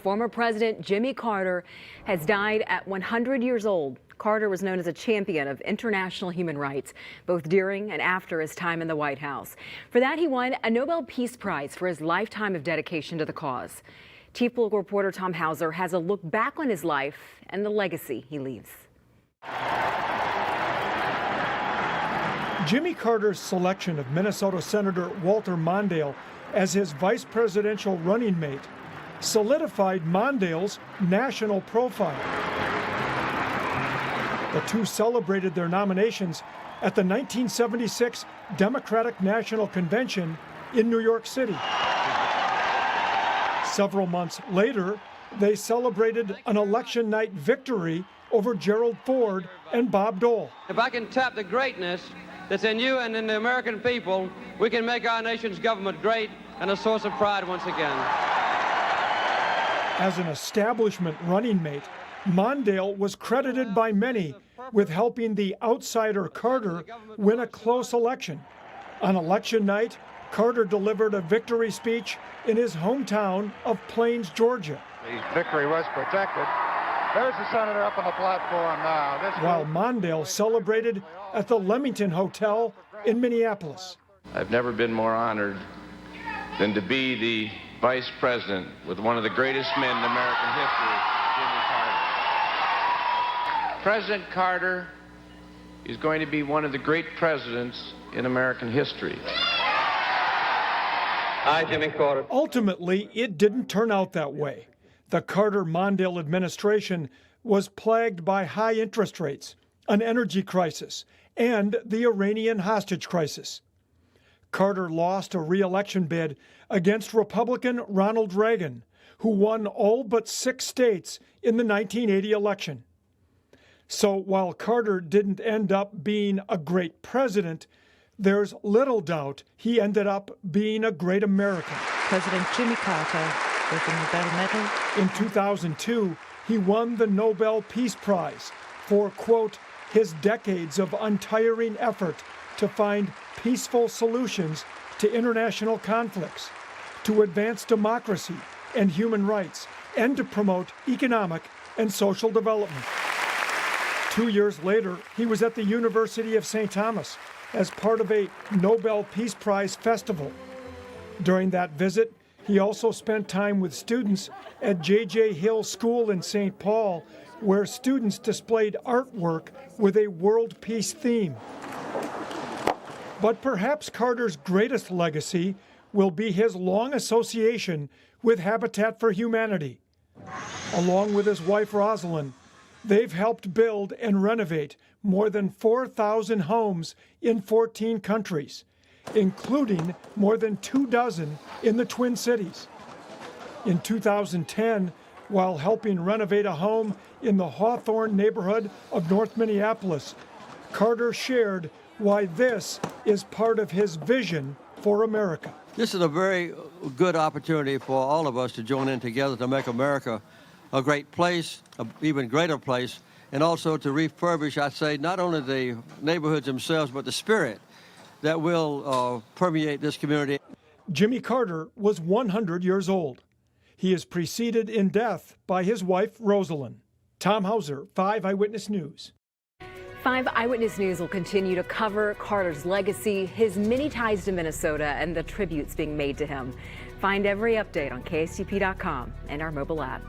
former President Jimmy Carter has died at 100 years old. Carter was known as a champion of international human rights, both during and after his time in the White House. For that, he won a Nobel Peace Prize for his lifetime of dedication to the cause. Chief Political Reporter Tom Hauser has a look back on his life and the legacy he leaves. Jimmy Carter's selection of Minnesota Senator Walter Mondale as his vice presidential running mate solidified Mondale's national profile. The two celebrated their nominations at the 1976 Democratic National Convention in New York City. Several months later, they celebrated an election night victory over Gerald Ford and Bob Dole. If I can tap the greatness that's in you and in the American people, we can make our nation's government great and a source of pride once again. As an establishment running mate, Mondale was credited by many with helping the outsider Carter win a close election. On election night, Carter delivered a victory speech in his hometown of Plains, Georgia. The victory was protected. There's the senator up on the platform now. While Mondale celebrated at the Leamington Hotel in Minneapolis. I've never been more honored than to be the vice president with one of the greatest men in American history, Jimmy Carter. President Carter is going to be one of the great presidents in American history. I, Jimmy Carter. Ultimately, it didn't turn out that way. The Carter-Mondale administration was plagued by high interest rates, an energy crisis, and the Iranian hostage crisis. Carter lost a re-election bid against Republican Ronald Reagan, who won all but 6 states in the 1980 election. So while Carter didn't end up being a great president, there's little doubt he ended up being a great American. President Jimmy Carter with the Nobel Medal. In 2002, he won the Nobel Peace Prize for, quote, his decades of untiring effort to find peaceful solutions to international conflicts, to advance democracy and human rights, and to promote economic and social development. 2 years later, he was at the University of St. Thomas as part of a Nobel Peace Prize festival. During that visit, he also spent time with students at J.J. Hill School in St. Paul, where students displayed artwork with a world peace theme. But perhaps Carter's greatest legacy will be his long association with Habitat for Humanity. Along with his wife Rosalind, they've helped build and renovate more than 4,000 homes in 14 countries, including more than 24 in the Twin Cities. In 2010, while helping renovate a home in the Hawthorne neighborhood of North Minneapolis, Carter shared why this is part of his vision for America. This is a very good opportunity for all of us to join in together to make America a great place, an even greater place, and also to refurbish, I'd say, not only the neighborhoods themselves, but the spirit that will permeate this community. Jimmy Carter was 100 years old. He is preceded in death by his wife, Rosalind. Tom Hauser, 5 Eyewitness News. 5 Eyewitness News will continue to cover Carter's legacy, his many ties to Minnesota, and the tributes being made to him. Find every update on KSTP.com and our mobile app.